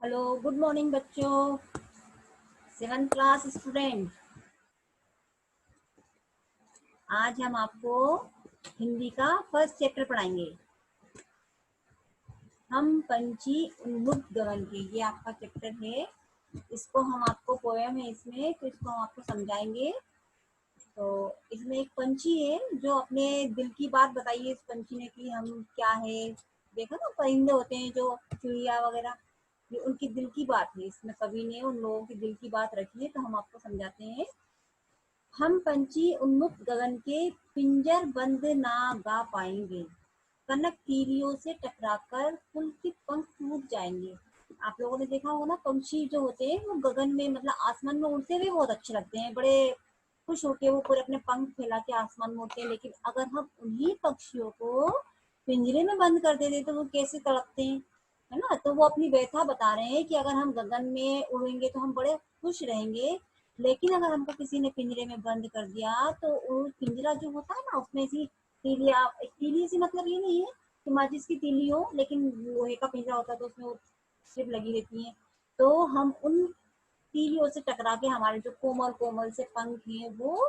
Hello, good morning बच्चों। 7th class student, आज हम आपको हिंदी का फर्स्ट चैप्टर पढ़ाएंगे। हम पंछी उन्मुख गगन के, ये आपका चैप्टर है। इसको हम आपको पोयम है इसमें, तो इसको हम आपको समझाएंगे। तो इसमें एक पंछी है जो अपने दिल की बात बताई है इस पंछी ने कि हम क्या है। देखा ना, परिंदे होते हैं जो चिड़िया वगैरह, ये उनकी दिल की बात है। इसमें कवि ने उन लोगों की दिल की बात रखी है, तो हम आपको समझाते हैं। हम पंछी उन्मुख गगन के, पिंजर बंद ना गा पाएंगे। कनक तीलियों से टकराकर पुलकित पंख टूट जाएंगे। आप लोगों ने देखा होगा ना, पंछी जो होते हैं वो गगन में मतलब आसमान में उड़ते हुए बहुत अच्छे लगते हैं। बड़े खुश होके वो पूरे अपने पंख फैला के आसमान में उड़ते हैं। लेकिन अगर हम उन्हीं पक्षियों को पिंजरे में बंद कर देते तो वो कैसे तड़पते हैं, है ना। तो वो अपनी व्यथा बता रहे हैं कि अगर हम गगन में उड़ेंगे तो हम बड़े खुश रहेंगे, लेकिन अगर हमको किसी ने पिंजरे में बंद कर दिया तो वो पिंजरा जो होता है ना, उसमें से तीलियां, तीली से मतलब ये नहीं है कि माचिस की तीली हो, लेकिन लोहे का पिंजरा होता है तो उसमें वो सिर्फ लगी रहती है। तो हम उन तीलियों से टकरा के हमारे जो कोमल कोमल से पंख हैं वो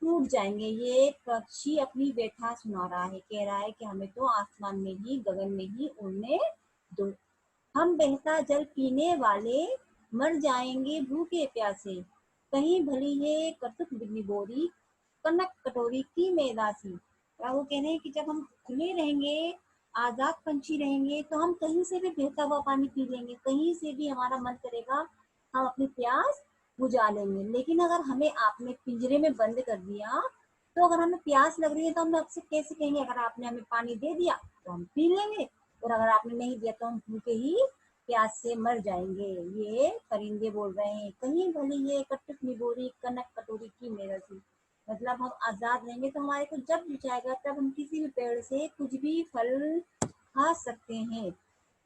टूट जाएंगे। ये पक्षी अपनी व्यथा सुना रहा है, कह रहा है कि हमें तो आसमान में ही, गगन में ही उड़ने दो। हम बहता जल पीने वाले मर जाएंगे भूखे प्यासे। कहीं भली है कटुक निबोरी, कनक कटोरी की मैदासी। और वो कह रहे हैं कि जब हम खुले रहेंगे, आजाद पंछी रहेंगे, तो हम कहीं से भी बहता हुआ पानी पी लेंगे, कहीं से भी हमारा मन करेगा हम अपनी प्यास बुझा लेंगे। लेकिन अगर हमें आपने पिंजरे में बंद कर दिया, तो अगर हमें प्यास लग रही है तो हम आपसे कैसे कहेंगे। अगर आपने हमें पानी दे दिया तो हम पी लेंगे, और अगर आपने नहीं दिया तो हम भूखे ही प्यास से मर जाएंगे। ये परिंदे बोल रहे हैं। कहीं भली ये कटुक निबोरी, कनक कटोरी की मेरसी। मतलब हम आजाद रहेंगे तो हमारे को जब चाहेगा तब हम किसी भी पेड़ से कुछ भी फल खा सकते हैं।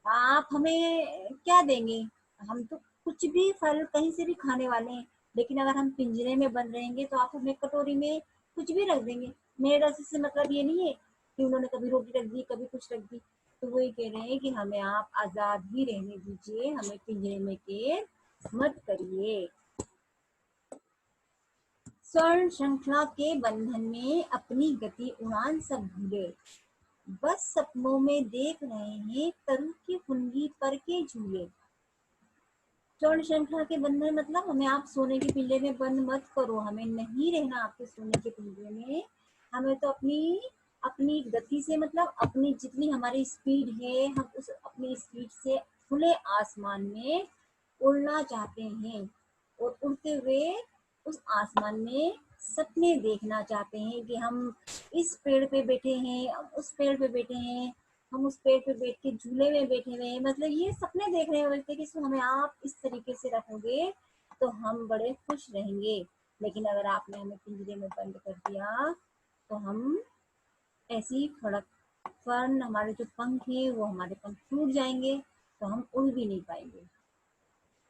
आप हमें क्या देंगे, हम तो कुछ भी फल कहीं से भी खाने वाले हैं। लेकिन अगर हम पिंजरे में बंद रहेंगे तो आप हमें कटोरी में कुछ भी रख देंगे। मेरे रस से मतलब ये नहीं है कि उन्होंने कभी रोटी रख दी, कभी कुछ रख दी। तो वही कह रहे हैं कि हमें आप आजाद ही रहने दीजिए, हमें पिंजरे में कैद मत करिए। स्वर्ण श्रृंखला के बंधन में अपनी गति उड़ान सब भूले, बस सपनों में देख रहे हैं तरु की फुनगी पर के झूले। स्वर्ण श्रृंखला के बंधन मतलब हमें आप सोने के पिंजरे में बंद मत करो, हमें नहीं रहना आपके सोने के पिंजरे में। हमें तो अपनी अपनी गति से, मतलब अपनी जितनी हमारी स्पीड है, हम उस अपनी स्पीड से खुले आसमान में उड़ना चाहते हैं, और उड़ते हुए उस आसमान में सपने देखना चाहते हैं कि हम इस पेड़ पे बैठे हैं, हम उस पेड़ पे बैठे हैं, हम उस पेड़ पे बैठ के झूले में बैठे हुए हैं। मतलब ये सपने देख रहे हैं बोलते कि हमें आप इस तरीके से रखोगे तो हम बड़े खुश रहेंगे। लेकिन अगर आपने हमें पिंजरे में बंद कर दिया तो हम ऐसी फड़क फन, हमारे जो पंख है वो हमारे पंख टूट जाएंगे, तो हम उड़ भी नहीं पाएंगे।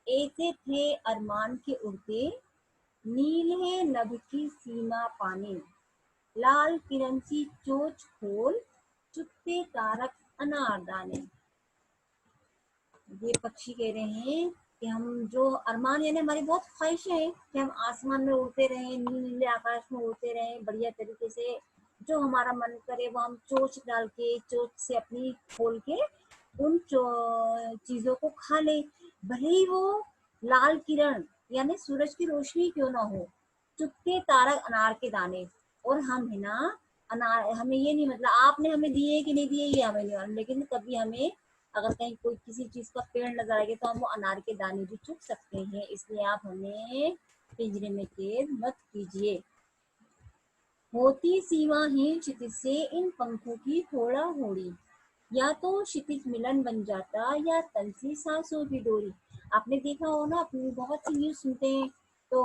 ऐसे थे अरमान के उड़ते, नील है नभ की सीमा पाने। लाल किरण सी चोंच खोल, चुपते तारक अनारदाने। ये पक्षी कह रहे हैं कि हम जो अरमान, यानी हमारी बहुत ख्वाहिशें हैं कि हम आसमान में उड़ते रहें, नीले आकाश में उड़ते रहें बढ़िया तरीके से। जो हमारा मन करे वो हम चोंच डाल के, चोंच से अपनी खोल के उन चीजों को खा लें। भले ही वो लाल किरण यानी सूरज की रोशनी क्यों ना हो, चुपके तारक अनार के दाने। और हम है ना, अनार हमें ये नहीं, मतलब आपने हमें दिए कि नहीं दिए ये हमें नहीं मालूम, लेकिन कभी हमें अगर कहीं कोई किसी चीज का पेड़ नजर आएगा तो हम वो अनार के दाने भी चुग सकते हैं। इसलिए आप हमें पिंजरे में कैद मत कीजिए। होती सीमा है क्षितिज से इन पंखों की होड़ा होड़ी, या तो क्षितिज मिलन बन जाता या तन सी सांसों की डोरी। आपने देखा हो ना, अपनी बहुत सी न्यूज सुनते हैं तो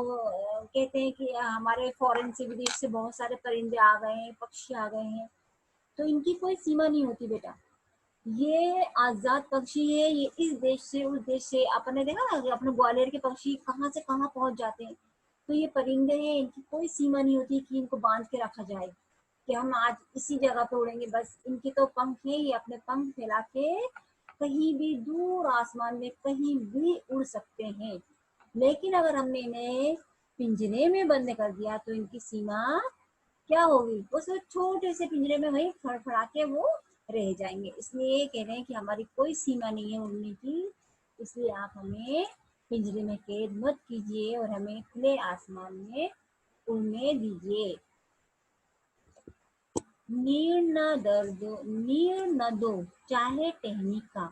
कहते हैं कि हमारे फॉरेन से, विदेश से बहुत सारे परिंदे आ गए हैं, पक्षी आ गए हैं। तो इनकी कोई सीमा नहीं होती बेटा, ये आजाद पक्षी है। ये इस देश से उस देश से, आपने देखा ना कि अपने ग्वालियर के पक्षी कहाँ से कहाँ पहुंच जाते हैं। तो ये परिंदे हैं, इनकी कोई सीमा नहीं होती कि इनको बांध के रखा जाए कि हम आज इसी जगह पे उड़ेंगे। बस इनके तो पंख हैं, ये अपने पंख फैला के कहीं भी दूर आसमान में कहीं भी उड़ सकते हैं। लेकिन अगर हमने इन्हें पिंजरे में बंद कर दिया तो इनकी सीमा क्या होगी, उस छोटे से पिंजरे में वही फड़फड़ा के वो रह जाएंगे। इसलिए कह रहे हैं कि हमारी कोई सीमा नहीं है उड़ने की, इसलिए आप हमें पिंजरे में कैद मत कीजिए और हमें खुले आसमान में उड़ने दीजिए। नीर न दो चाहे टहनी का,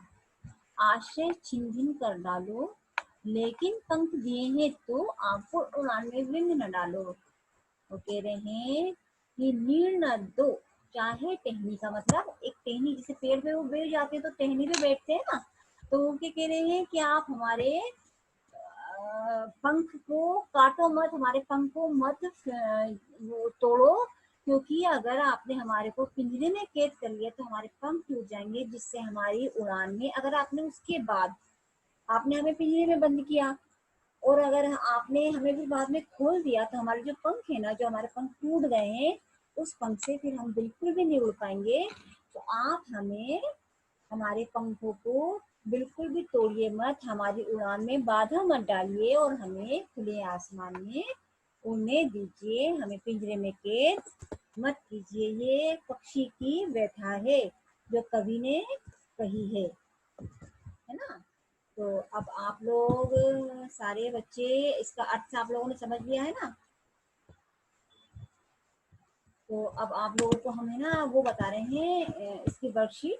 आश्रय छिन भिन कर डालो, लेकिन पंख दिए हैं तो आपको उड़ान में विंग न डालो। वो कह रहे हैं कि नीर न दो चाहे टहनी का, मतलब एक टहनी, जैसे पेड़ पे वो बैठ जाते हैं तो टहनी पे बैठते हैं ना, तो वो क्या कह रहे हैं कि आप हमारे पंख को काटो मत, हमारे पंख को मत वो तोड़ो, क्योंकि अगर आपने हमारे को पिंजरे में कैद कर लिया तो हमारे पंख टूट जाएंगे, जिससे हमारी उड़ान में, अगर आपने उसके बाद आपने हमें पिंजरे में बंद किया और अगर आपने हमें भी बाद में खोल दिया तो हमारे जो पंख है ना, जो हमारे पंख टूट गए हैं, उस पंख से फिर हम बिल्कुल भी नहीं उड़ पाएंगे। तो आप हमें हमारे पंखों को बिल्कुल भी तोड़िए मत, हमारी उड़ान में बाधा मत डालिए और हमें खुले आसमान में उड़ने दीजिए, हमें पिंजरे में कैद मत कीजिए। ये पक्षी की व्यथा है जो कवि ने कही है ना। तो अब आप लोग सारे बच्चे इसका अर्थ आप लोगों ने समझ लिया है ना। तो अब आप लोगों को हम है ना वो बता रहे हैं इसकी वर्कशीट,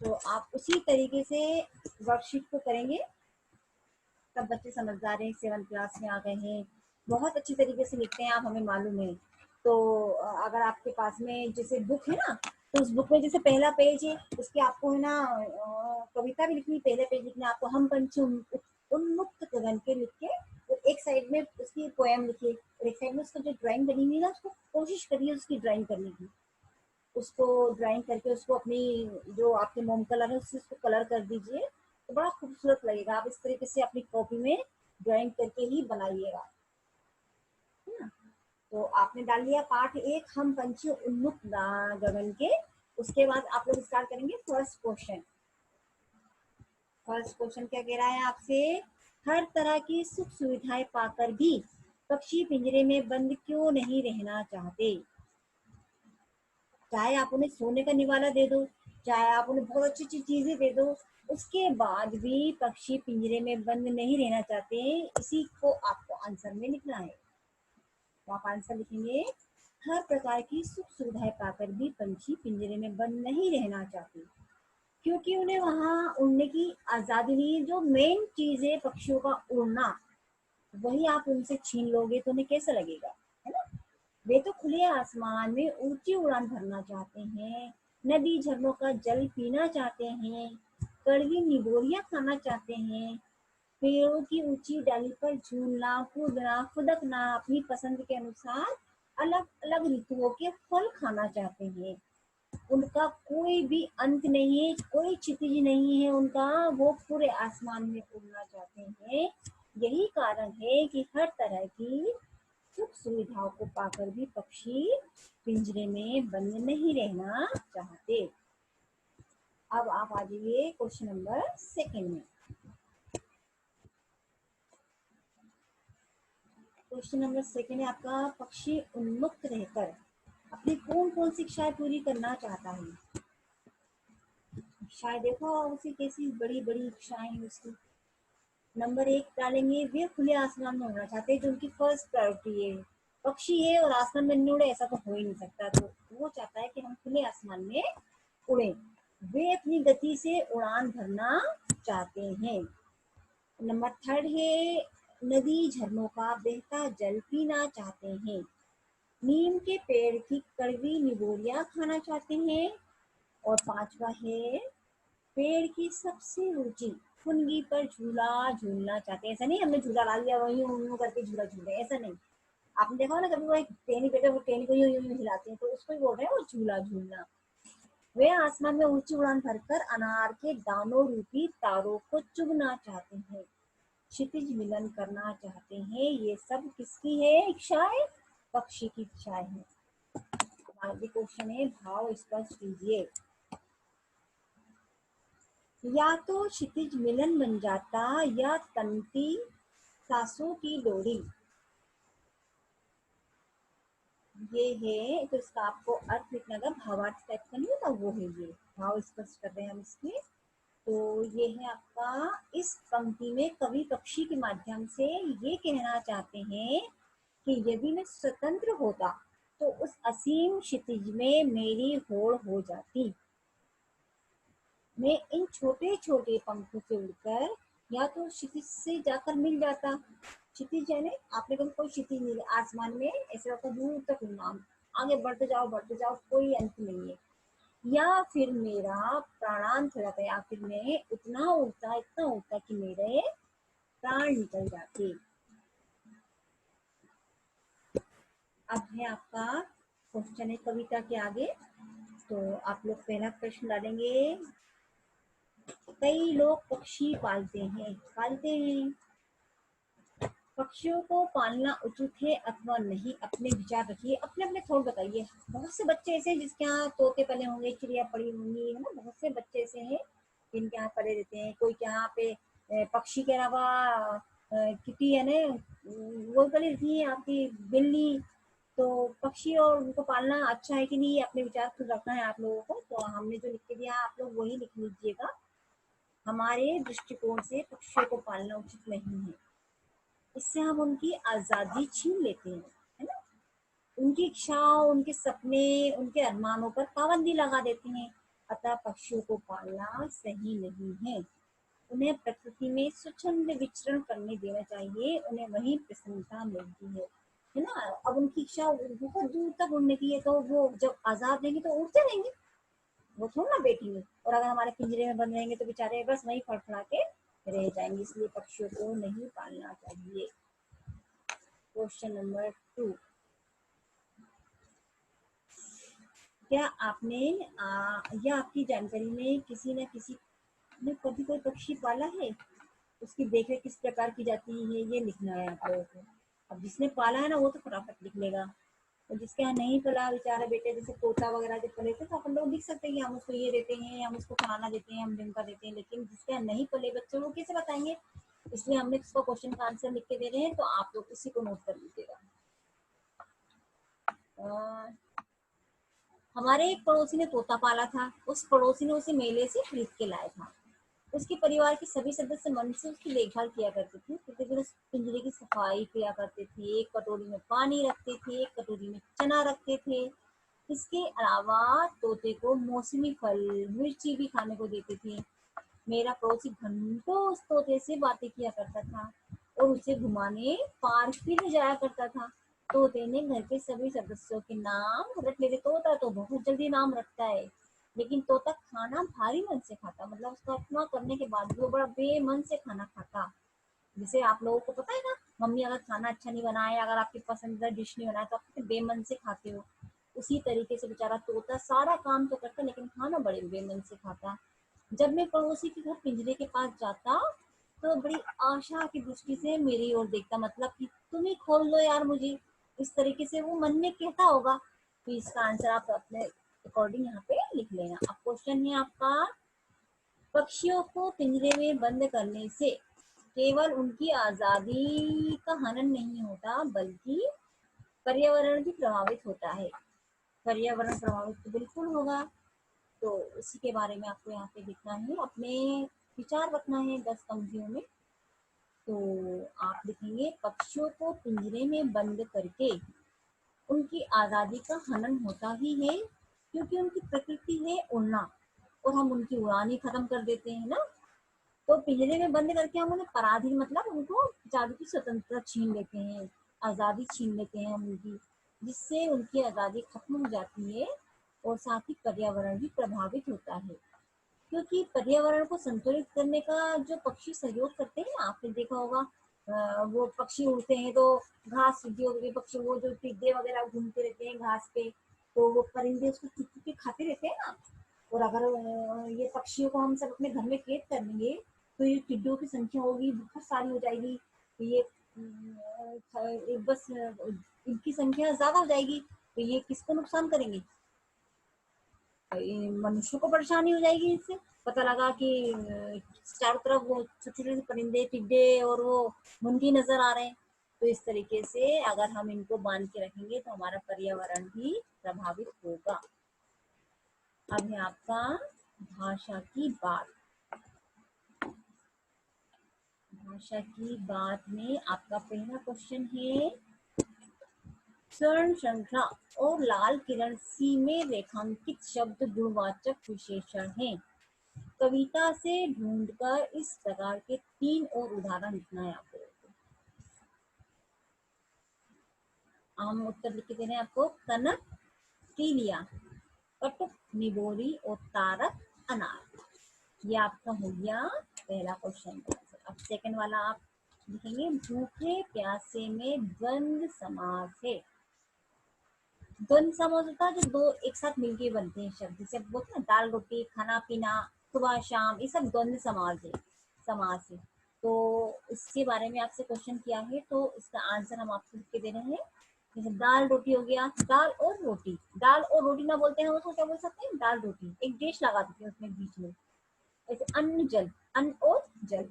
तो आप उसी तरीके से वर्कशीट को करेंगे। सब बच्चे समझदार हैं, 7th क्लास में आ गए हैं, बहुत अच्छी तरीके से लिखते हैं आप, हमें मालूम है। तो अगर आपके पास में जैसे बुक है ना, तो उस बुक में जैसे पहला पेज है उसके आपको है ना कविता भी लिखनी, पहले पेज लिखना आपको, हम पंछी उन्मुक्त गगन के लिख के, तो एक साइड में उसकी पोएम लिखिए और एक साइड में उसको जो ड्राइंग बनी हुई है ना, उसको कोशिश करिए उसकी ड्राइंग करने की, उसको ड्राइंग करके उसको अपनी जो आपके मोम कलर है उससे उसको कलर कर दीजिए, तो बड़ा खूबसूरत लगेगा। आप इस तरीके से अपनी कॉपी में ड्राइंग करके ही बनाइएगा, है ना। तो आपने डाल लिया पाठ 1 हम पंछी उन्मुख गगन के। उसके बाद आप लोग स्टार्ट करेंगे फर्स्ट क्वेश्चन। फर्स्ट क्वेश्चन क्या कह रहा है आपसे, हर तरह की सुख सुविधाएं पाकर भी पक्षी पिंजरे में बंद क्यों नहीं रहना चाहते। चाहे आप उन्हें सोने का निवाला दे दो, चाहे आप उन्हें बहुत अच्छी अच्छी चीजें दे दो, उसके बाद भी पक्षी पिंजरे में बंद नहीं रहना चाहते। इसी को आपको आंसर में लिखना है। तो आप आंसर लिखेंगे, हर प्रकार की सुख सुविधाएं पाकर भी पंछी पिंजरे में बंद नहीं रहना चाहते, क्योंकि उन्हें वहां उड़ने की आजादी नहीं। जो मेन चीज है पक्षियों का उड़ना, वही आप उनसे छीन लोगे तो उन्हें कैसा लगेगा, है ना। वे तो खुले आसमान में ऊंची उड़ान भरना चाहते हैं, नदी झरनों का जल पीना चाहते हैं, कड़वी निगोरियां खाना चाहते हैं, पेड़ों की ऊंची डाली पर झूलना कूदना फुदकना, अपनी पसंद के अनुसार अलग अलग ऋतुओं के फल खाना चाहते हैं। उनका कोई भी अंत नहीं है, कोई क्षितिज नहीं है उनका, वो पूरे आसमान में उड़ना चाहते हैं। यही कारण है कि हर तरह की सुख सुविधाओं को पाकर भी पक्षी पिंजरे में बंद नहीं रहना चाहते। अब आप आ जाइए क्वेश्चन नंबर 2 में। क्वेश्चन नंबर 2 है आपका, पक्षी उन्मुक्त रहकर अपनी कौन कौन सी इच्छाएं पूरी करना चाहता है। इच्छाएं देखो उसी कैसी बड़ी बड़ी इच्छाएं हैं उसकी। नंबर 1 डालेंगे, वे खुले आसमान में उड़ना चाहते हैं, जो उनकी फर्स्ट प्रायोरिटी है। पक्षी है और आसमान में नहीं उड़े, ऐसा तो हो ही नहीं सकता, तो वो चाहता है कि हम खुले आसमान में उड़े। वे अपनी गति से उड़ान भरना चाहते हैं। नंबर 3 है, नदी झरनों का बहता जल पीना चाहते हैं, नीम के पेड़ की कड़वी निगोरियां खाना चाहते हैं, और 5वां है, पेड़ की सबसे ऊंची फुनगी पर झूला झूलना चाहते हैं। ऐसा नहीं हमने झूला ला लिया वही यूं करके झूला झूले, ऐसा नहीं। आपने देखा ना कभी वो एक टेनी पे वो टेनी को यूं यूं हिलाते हैं, तो उसको ही बोल रहे हैं वो झूला झूलना। वे आसमान में ऊंची उड़ान भरकर अनार के दानों रूपी तारों को चुगना चाहते हैं, क्षितिज मिलन करना चाहते हैं। ये सब किसकी है इच्छाएं, पक्षी की इच्छाएं है। आगे क्वेश्चन है, भाव स्पष्ट कीजिए। या तो क्षितिज मिलन बन जाता या तंती सासों की डोरी। ये है तो इसका आपको अर्थ लिखना होगा, भावार्थ टाइप का नहीं होता वो है, ये भाव स्पष्ट कर रहे हैं हम इसके। तो ये है आपका, इस पंक्ति में कवि पक्षी के माध्यम से ये कहना चाहते हैं कि यदि मैं स्वतंत्र होता तो उस असीम क्षितिज में मेरी होड़ हो जाती। मैं इन छोटे छोटे पंखों से उड़कर या तो क्षितिज से जाकर मिल जाता। क्षितिज यानी आपने कभी कोई क्षितिज नहीं, आसमान में ऐसा लगता दूर तक उड़ना, आगे बढ़ते जाओ कोई अंत नहीं है। या फिर मेरा प्राणांत हो जाता है, या फिर मैं इतना उड़ता कि मेरे प्राण निकल जाते। अब है आपका क्वेश्चन है कविता के आगे। तो आप लोग पहला प्रश्न डालेंगे, कई लोग पक्षी पालते हैं, पक्षियों को पालना उचित है अथवा नहीं, अपने विचार रखिए, अपने अपने थॉट बताइए। बहुत से बच्चे ऐसे हैं जिसके यहाँ तोते पले होंगे, चिड़िया पड़ी होंगी, है ना, बहुत से बच्चे ऐसे हैं जिनके यहाँ पले रहते हैं। कोई के यहाँ पे पक्षी के अलावा किटी है ना, वो पली रहती है आपकी बिल्ली। तो पक्षी और उनको पालना अच्छा है कि नहीं, अपने विचार खुद रखना है आप लोगों को। तो हमने जो लिख के दिया आप लोग वही लिख लीजिएगा। हमारे दृष्टिकोण से पक्षियों को पालना उचित नहीं है, इससे हम उनकी आजादी छीन लेते हैं, है ना, उनकी इच्छाओं, उनके सपने, उनके अरमानों पर पाबंदी लगा देते हैं। अतः पक्षियों को पालना सही नहीं है, उन्हें प्रकृति में स्वच्छंद विचरण करने देना चाहिए, उन्हें वही प्रसन्नता मिलती है ना। अब उनकी इच्छा बहुत दूर तक उड़ने की है, तो वो जब आजाद रहेंगे तो उड़ते रहेंगे, वो थोड़ा ना बैठेंगे। और अगर हमारे पिंजरे में बंद रहेंगे तो बेचारे बस वहीं फड़फड़ा के रह जाएंगे, इसलिए पक्षियों को नहीं पालना चाहिए। क्वेश्चन नंबर 2, क्या आपने या आपकी जानकारी में किसी न किसी ने कभी कोई पक्षी पाला है, उसकी देखरेख किस प्रकार की जाती है, ये लिखना है आप लोगों को। अब जिसने पाला है ना वो तो फटाफट लिख लेगा, और जिसके यहाँ नहीं पला बेचारा बेटे, जैसे तोता वगैरह जब पले थे तो अपन लोग लिख सकते हैं कि हम उसको ये देते हैं, हम उसको खाना देते हैं, हम ढिमका देते हैं। लेकिन जिसके यहाँ नहीं पले बच्चे वो कैसे बताएंगे, इसलिए हमने इसको क्वेश्चन का आंसर लिख के दे रहे हैं, तो आप लोग इसी को नोट कर लीजिएगा। हमारे एक पड़ोसी ने तोता पाला था, उस पड़ोसी ने उसे मेले से खरीद के लाया था। उसके परिवार के सभी सदस्य मन से उसकी देखभाल किया करते थे, प्रतिदिन उस पिंजरे की सफाई किया करते थे, एक कटोरी में पानी रखते थे, एक कटोरी में चना रखते थे। इसके अलावा तोते को मौसमी फल, मिर्ची भी खाने को देते थे। मेरा पड़ोसी घंटों उस तोते से बातें किया करता था और उसे घुमाने पार्क भी ले जाया करता था। तोते ने घर के सभी सदस्यों के नाम रख लिए थे। तोता तो बहुत जल्दी नाम रखता है, लेकिन तोता खाना भारी मन से खाता, मतलब उसका इतना करने के बाद भी वो बड़ा बेमन से खाना खाता। जैसे आप लोगों को पता है ना, मम्मी अगर खाना अच्छा नहीं बनाए, अगर आपकी पसंदीदा डिश नहीं बनाए तो आप कितने बेमन से खाते हो, उसी तरीके से बेचारा तोता सारा काम तो करता लेकिन खाना बड़े बेमन से खाता। जब मैं पड़ोसी के घर पिंजरे के पास जाता तो बड़ी आशा की दृष्टि से मेरी ओर देखता, मतलब कि तुम ही खोल दो यार मुझे, इस तरीके से वो मन में कहता होगा। तो इसका आंसर आप अपने अकॉर्डिंग यहाँ पे लिख लेना। अब क्वेश्चन है आपका, पक्षियों को पिंजरे में बंद करने से केवल उनकी आजादी का हनन नहीं होता बल्कि पर्यावरण भी प्रभावित होता है। पर्यावरण प्रभावित तो बिल्कुल होगा, तो उसी के बारे में आपको यहाँ पे लिखना है, अपने विचार रखना है 10 पंक्तियों में। तो आप लिखेंगे, पक्षियों को पिंजरे में बंद करके उनकी आजादी का हनन होता ही है, क्योंकि उनकी प्रकृति है उड़ना और हम उनकी उड़ान ही खत्म कर देते हैं ना। तो पिंजरे में बंद करके हम उन्हें पराधीन, मतलब उनको बेचारों की स्वतंत्रता छीन लेते हैं, आजादी छीन लेते हैं हम उनकी, जिससे उनकी आजादी खत्म हो जाती है और साथ ही पर्यावरण भी प्रभावित होता है। क्योंकि पर्यावरण को संतुलित करने का जो पक्षी सहयोग करते हैं, आपने देखा होगा वो पक्षी उड़ते हैं तो घास जो पक्षी, वो जो टिड्डे वगैरह घूमते रहते हैं घास पे, तो वो परिंदे उसको चुप चुप के खाते रहते हैं ना। और अगर ये पक्षियों को हम सब अपने घर में कैद कर लेंगे तो ये टिड्डों की संख्या होगी बहुत सारी हो जाएगी। तो ये बस इनकी संख्या ज्यादा हो जाएगी, तो ये किसको नुकसान करेंगे, मनुष्य को परेशानी हो जाएगी इससे। पता लगा कि चारों तरफ वो छोटे छोटे परिंदे, टिड्डे और वो मुंगी नजर आ रहे हैं। तो इस तरीके से अगर हम इनको बांध के रखेंगे तो हमारा पर्यावरण भी प्रभावित होगा। अब है आपका भाषा की बात। भाषा की बात में आपका पहला क्वेश्चन है, स्वर्ण श्रृंखला और लाल किरण सी में रेखांकित शब्द गुणवाचक विशेषण हैं। कविता से ढूंढकर इस प्रकार के 3 और उदाहरण लिखना है आपको। हम उत्तर लिख के दे रहे हैं आपको, कनक, टीलिया, कटुक, निबोरी और तारक, अनार। ये आपका हो गया पहला क्वेश्चन का आंसर। अब सेकंड वाला आप लिखेंगे, भूखे प्यासे में द्वंद्व समास है। द्वंद्व समास होता है जो दो एक साथ मिलके बनते हैं शब्द, जैसे बोलते हैं दाल रोटी, खाना पीना, सुबह शाम, ये सब द्वंद्व समास है। तो इसके बारे में आपसे क्वेश्चन किया है, तो इसका आंसर हम आपको लिख के दे रहे हैं। जैसे दाल रोटी हो गया, दाल और रोटी, दाल और रोटी ना बोलते हैं हम उसको क्या बोल सकते हैं, दाल रोटी, एक डेश लगा देते हैं उसमें बीच में। जैसे अन्न जल, अन्न और जल,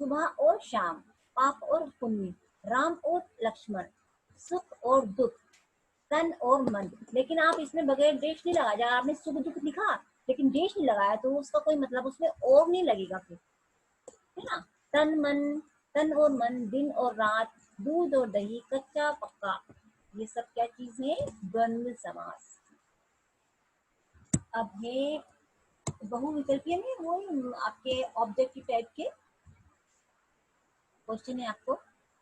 सुबह और शाम, पाप और पुण्य, राम और लक्ष्मण, सुख और दुख, तन और मन। लेकिन आप इसमें बगैर देश नहीं लगाया, अगर आपने सुख दुख लिखा लेकिन देश नहीं लगाया तो उसका कोई मतलब उसमें और नहीं लगेगा फिर, है ना। तन मन, तन और मन, दिन और रात, दूध और दही, कच्चा पक्का, ये सब क्या चीज है, द्वंद्व समास। अब है बहुविकल्पीय में वो आपके ऑब्जेक्टिव टाइप के क्वेश्चन है आपको।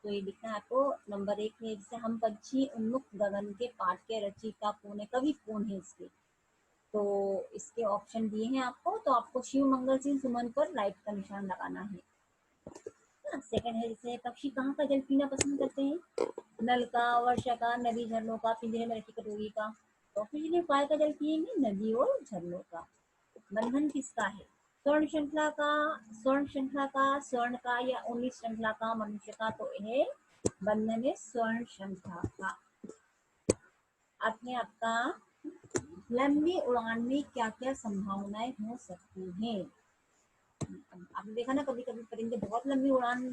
तो ये लिखना है आपको। नंबर 1 है, जैसे हम पंछी उन्मुख गगन के पाठ के रचयिता कौन है, कवि कौन है इसके। तो इसके ऑप्शन दिए हैं आपको, तो आपको शिव मंगल सिंह सुमन पर राइट का निशान लगाना है। सेकंड है, जैसे पक्षी कहाँ का जल पीना पसंद करते हैं, नल का, वर्षा का, नदी झरनों का, पिंजरे में रखी कटोरी का। तो ऑक्सीजन काय का जल पिएंगे, नदी और झरनों का। बंधन किसका है, स्वर्ण श्रृंखला का, स्वर्ण श्रृंखला का, स्वर्ण का या 19 श्रृंखला का, मनुष्य का। तो यह बंधन है स्वर्ण श्रृंखला का। अब है आपका, लंबी उड़ान में क्या क्या संभावनाएं हो सकती हैं। आपने देखा ना कभी कभी परिंदे बहुत लंबी उड़ान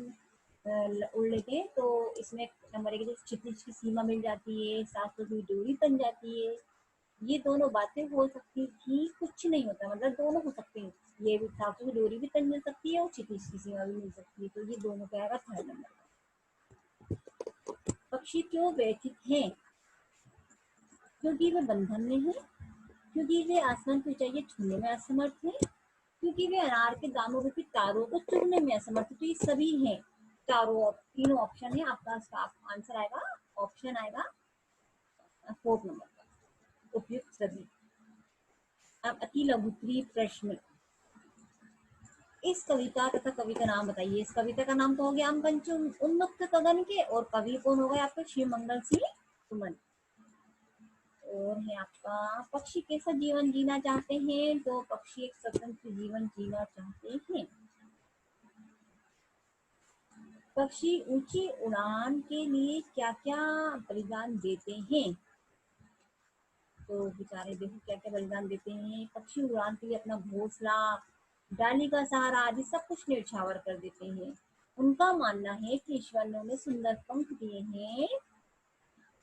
उड़ लेते हैं, तो इसमें नंबर 1 क्षितिज की सीमा मिल जाती है, 700 की दूरी बन जाती है। ये दोनों बातें हो सकती थी, कुछ नहीं होता, मतलब दोनों हो सकते हैं। ये भी 700 की दूरी भी तय मिल सकती है और क्षितिज की सीमा भी मिल सकती है। तो ये दोनों क्या आएगा, थर्ड नंबर। पक्षी क्यों व्यथित हैं, क्योंकि वे बंधन में हैं, क्योंकि वे आसमान की ऊंचाई छूने में असमर्थ हैं, क्योंकि वे अनार के दानों रूपी तारों को चुनने में असमर्थ। तो ये सभी हैं, चारों तीनों ऑप्शन है आपका। इसका आंसर आएगा, ऑप्शन आएगा 4 नंबर का, उपयुक्त सभी। अब अति लघुत्तरीय प्रश्न, इस कविता तथा कवि का नाम बताइए। इस कविता का नाम तो हो गया हम पंच उन्मुक्त गगन के, और कवि कौन हो गए आपके, शिव मंगल सिंह सुमन। और है आपका, पक्षी कैसा जीवन जीना चाहते हैं, तो पक्षी एक स्वतंत्र जीवन जीना चाहते हैं। पक्षी ऊंची उड़ान के लिए क्या क्या बलिदान देते हैं। तो बेचारे देखो क्या क्या बलिदान देते हैं। पक्षी उड़ान के लिए अपना घोंसला, डाली का सहारा आदि सब कुछ न्यौछावर कर देते हैं। उनका मानना है कि ईश्वर ने उन्हें सुंदर पंख दिए हैं,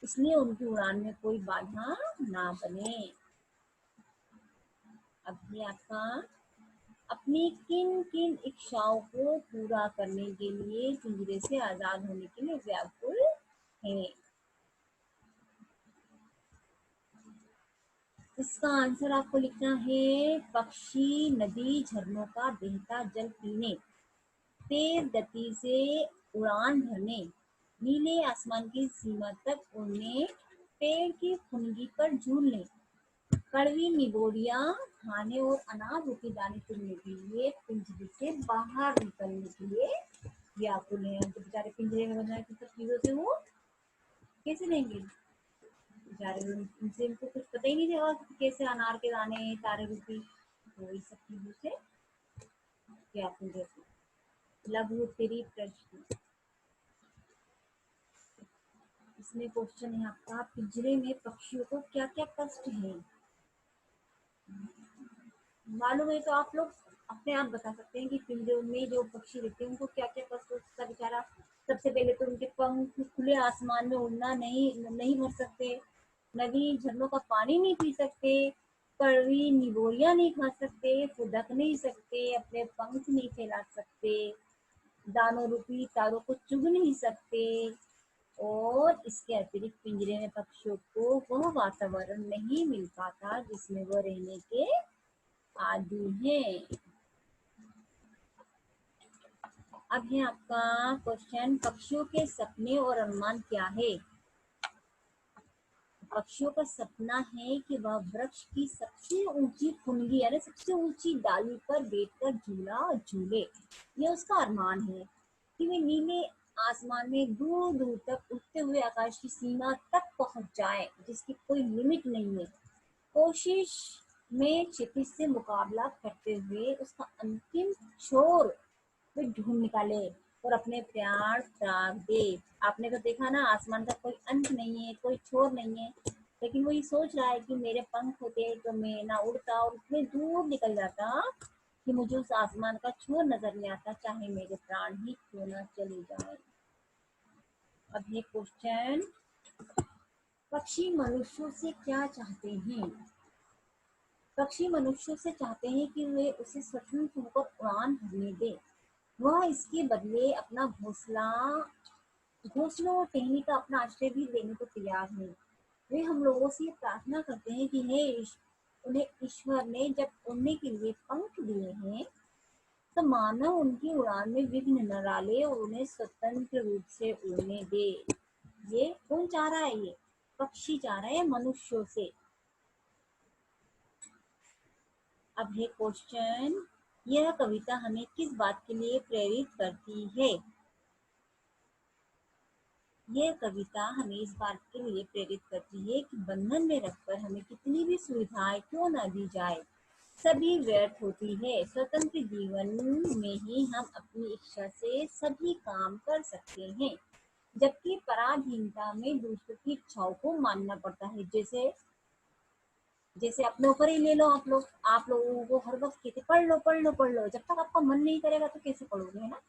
इसलिए उनकी उड़ान में कोई बाधा ना बने। अब ये आपका, अपनी किन किन इच्छाओं को पूरा करने के लिए पिंजरे से आजाद होने के लिए व्याकुल है। इसका आंसर आपको लिखना है, पक्षी नदी झरनों का बहता जल पीने, तेज गति से उड़ान भरने, नीले आसमान की सीमा तक उड़ने, पेड़ की फुनगी पर झूलने, कड़वी निगोरियां खाने और अनाज रूपी दाने चुनने के लिए पिंजरे से बाहर निकलने के लिए व्याकुल है। तो बेचारे पिंजरे में बंद है, सब चीजों से वो कैसे रहेंगे बेचारे, उनसे इनको कुछ पता ही नहीं चला कि कैसे अनार के दाने, तारे रूपी, तो इस सब चीजों से व्याकुल रहते। लघु उत्तरीय प्रश्न, इसमें क्वेश्चन है आपका, पिंजरे में पक्षियों को क्या क्या कष्ट है। मालूम है तो आप लोग अपने आप बता सकते हैं कि पिंजरों में जो पक्षी रहते हैं उनको क्या क्या कष्ट होता है बेचारा। सबसे पहले तो उनके पंख खुले आसमान में उड़ना नहीं नहीं भर सकते, नदी झरनों का पानी नहीं पी सकते, कड़वी निगोरियां नहीं खा सकते, फुदक नहीं सकते, अपने पंख नहीं फैला सकते, दानों रूपी तारों को चुग नहीं सकते, और इसके अतिरिक्त पिंजरे में पक्षियों को वह वातावरण नहीं मिल पाता जिसमें वह रहने के आदी हैं। अब है आपका क्वेश्चन, पक्षियों के सपने और अनुमान क्या है। पक्षियों का सपना है कि वह वृक्ष की सबसे ऊंची कुंडी यानी सबसे ऊंची डाली पर बैठकर झूला झूले। ये उसका अरमान है कि वे नीले आसमान में दूर दूर तक उठते हुए आकाश की सीमा तक पहुंच जाए जिसकी कोई लिमिट नहीं है। कोशिश में क्षितिज से मुकाबला करते हुए उसका अंतिम छोर वे ढूंढ निकाले और अपने प्राण त्याग दे। आपने तो देखा ना, आसमान का कोई अंत नहीं है, कोई छोर नहीं है, लेकिन वो ये सोच रहा है कि मेरे पंख होते तो मैं ना उड़ता और इतने दूर निकल जाता कि मुझे उस आसमान का छोर नजर नहीं आता, चाहे मेरे प्राण ही क्यों ना चले जाए। अब ये क्वेश्चन, पक्षी मनुष्यों से क्या चाहते हैं। पक्षी मनुष्यों से चाहते हैं कि वे उसे स्वतंत्र होकर उड़ान भरने दे। वह इसके बदले अपना घोंसलों और टहनी का अपना आश्रय भी देने को तैयार है। वे हम लोगों से प्रार्थना करते हैं कि उन्हें ईश्वर ने जब उड़ने के लिए पंख दिए हैं तो मानव उनकी उड़ान में विघ्न न डाले और उन्हें स्वतंत्र रूप से उड़ने दे। ये कौन चाह रहा है, ये पक्षी चाह रहा है मनुष्यों से। अब है क्वेश्चन, यह कविता हमें किस बात के लिए प्रेरित करती है। यह कविता हमें इस बात के लिए प्रेरित करती है कि बंधन में रखकर हमें कितनी भी सुविधाएं क्यों न दी जाए, सभी व्यर्थ होती है। स्वतंत्र जीवन में ही हम अपनी इच्छा से सभी काम कर सकते हैं, जबकि पराधीनता में दूसरों की इच्छाओं को मानना पड़ता है। जैसे जैसे अपने ऊपर ही ले लो, आप लोगों को हर वक्त कहते पढ़ लो पढ़ लो पढ़ लो, जब तक आपका मन नहीं करेगा तो कैसे पढ़ोगे, है ना।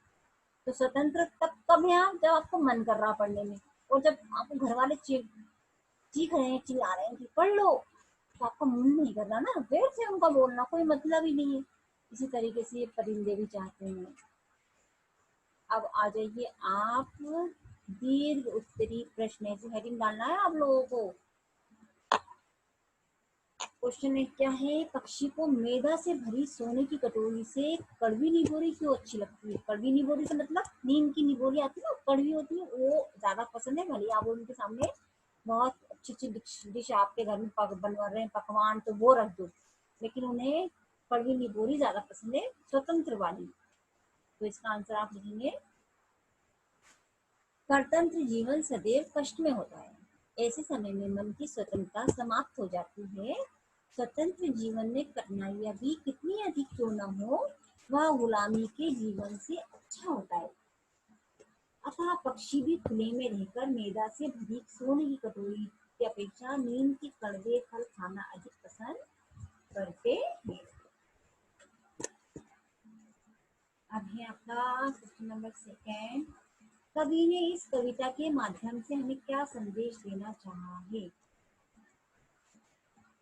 तो स्वतंत्र तब कब है आप, जब आपको मन कर रहा पढ़ने में, और जब आपको घर वाले चीख रहे हैं चिल्ला रहे हैं कि पढ़ लो, तो आपका मन नहीं कर रहा ना, फिर से उनका बोलना कोई मतलब ही नहीं है। इसी तरीके से ये परिंदे भी चाहते हैं। अब आ जाइए आप, दीर्घ उत्तरी प्रश्न से हेडिंग डालना है आप लोगों को। क्वेश्चन क्या है, पक्षी को मैदा से भरी सोने की कटोरी से कड़वी निगोरी क्यों अच्छी लगती है। कड़वी निगोरी से मतलब नीम की निगोरी आती है ना, कड़वी होती है, वो ज्यादा पसंद है। भले आप उनके सामने बहुत अच्छी अच्छी डिश आपके घर में बनवा रहे हैं पकवान, तो वो रख दो, लेकिन उन्हें कड़वी निगोरी ज्यादा पसंद है, स्वतंत्र वाली। तो इसका आंसर आप लिखेंगे, परतंत्र जीवन सदैव कष्ट में होता है। ऐसे समय में मन की स्वतंत्रता समाप्त हो जाती है। स्वतंत्र जीवन में कठिनाइयां भी कितनी अधिक क्यों न हो, वह गुलामी के जीवन से अच्छा होता है। अतः पक्षी भी खुले में रहकर मैदा से भरी सोने की कटोरी की अपेक्षा नीम के कड़वे फल खाना अधिक पसंद करते हैं। अब है आपका क्वेश्चन नंबर 2। कवि ने इस कविता के माध्यम से हमें क्या संदेश देना चाहा है।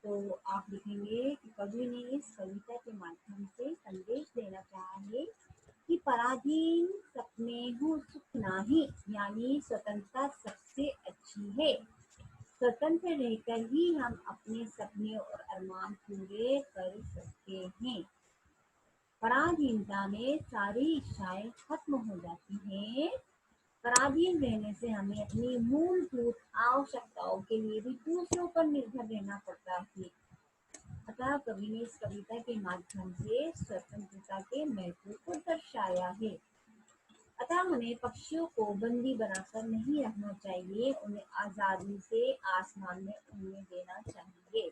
तो आप लिखेंगे कि कवि ने इस कविता के माध्यम से संदेश देना चाहा है कि पराधीन सपने हो सुख नाही, यानी स्वतंत्रता सबसे अच्छी है। स्वतंत्र रहकर ही हम अपने सपने और अरमान पूरे कर सकते हैं। पराधीनता में सारी इच्छाएं खत्म हो जाती हैं। पराधीन रहने से हमें अपनी मूलभूत आवश्यकताओं के लिए भी दूसरों पर निर्भर रहना पड़ता है। अतः कवि ने इस कविता के माध्यम से स्वतंत्रता के महत्व को दर्शाया है। अतः हमें पक्षियों को बंदी बनाकर नहीं रखना चाहिए, उन्हें आजादी से आसमान में उड़ने देना चाहिए।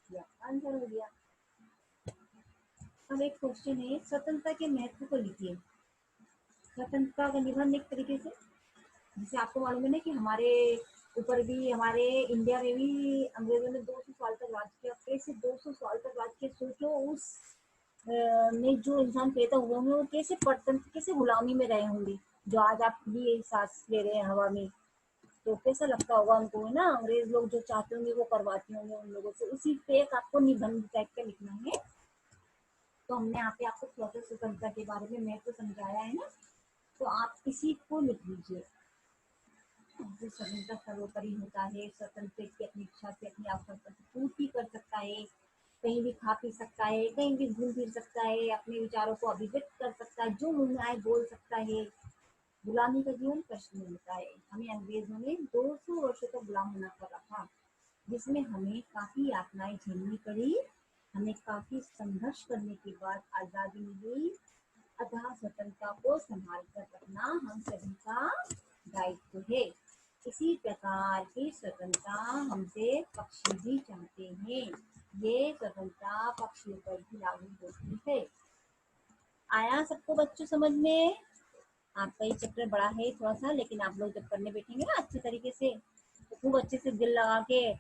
यह आंसर हो गया। अब एक क्वेश्चन है, स्वतंत्रता के महत्व को लिखिए। स्वतंत्रता का निबंध एक तरीके से, जैसे आपको मालूम है ना कि हमारे ऊपर भी, हमारे इंडिया में भी अंग्रेजों ने 200 साल तक राज किया। कैसे 200 साल तक राज किया, सोचो। उस में जो इंसान पैदा हुए होंगे वो कैसे परतंत्र, कैसे गुलामी में रहे होंगे, जो आज आप भी सांस ले रहे हैं हवा में। तो कैसा लगता होगा उनको, है ना, अंग्रेज लोग जो चाहते होंगे वो करवाते होंगे उन लोगों से। उसी पे एक आपको निबंध टाइप का लिखना है। तो हमने यहाँ पे आपको थोड़ा सा स्वतंत्रता के बारे में मैं तो समझाया है ना, तो आप इसी को लिख लीजिए। जो स्वतंत्रता सर्वोपरि होता है, स्वतंत्र व्यक्ति अपनी इच्छा से अपनी आवश्यकता की पूर्ति कर सकता है, कहीं भी खा पी सकता है, कहीं भी घूम फिर सकता है, अपने विचारों को अभिव्यक्त कर सकता है, जो मुंह में आए बोल सकता है। गुलामी का जीवन कष्ट में होता है। हमें अंग्रेजों ने 200 वर्षों तक गुलाम होना कर रखा, जिसमें हमें काफी यातनाएं झेलनी पड़ी। हमें काफी संघर्ष करने के बाद आजादी मिली। अतः स्वतंत्रता को संभाल कर रखना हम सभी का दायित्व है। इसी प्रकार की स्वतंत्रता हमसे पक्षी भी चाहते हैं। ये स्वतंत्रता पक्षियों पर भी लागू होती है। आया सबको बच्चों समझ में? आपका ये चैप्टर बड़ा है थोड़ा सा, लेकिन आप लोग जब करने बैठेंगे ना अच्छे तरीके से, तो खूब अच्छे से दिल लगा के,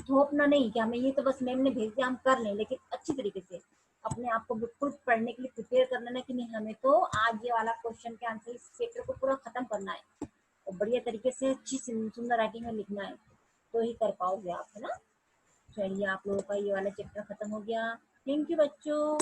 थोपना नहीं कि हमें ये तो बस मैम ने भेज दिया हम कर लें, लेकिन अच्छी तरीके से अपने आप को बिल्कुल पढ़ने के लिए प्रिपेयर करना ना, कि नहीं हमें तो आज ये वाला क्वेश्चन के आंसर इस चैप्टर को पूरा खत्म करना है और बढ़िया तरीके से अच्छी सुंदर राइटिंग में लिखना है, तो ही कर पाओगे आप, है ना। चलिए आप लोगों का ये वाला चैप्टर खत्म हो गया। थैंक यू बच्चों।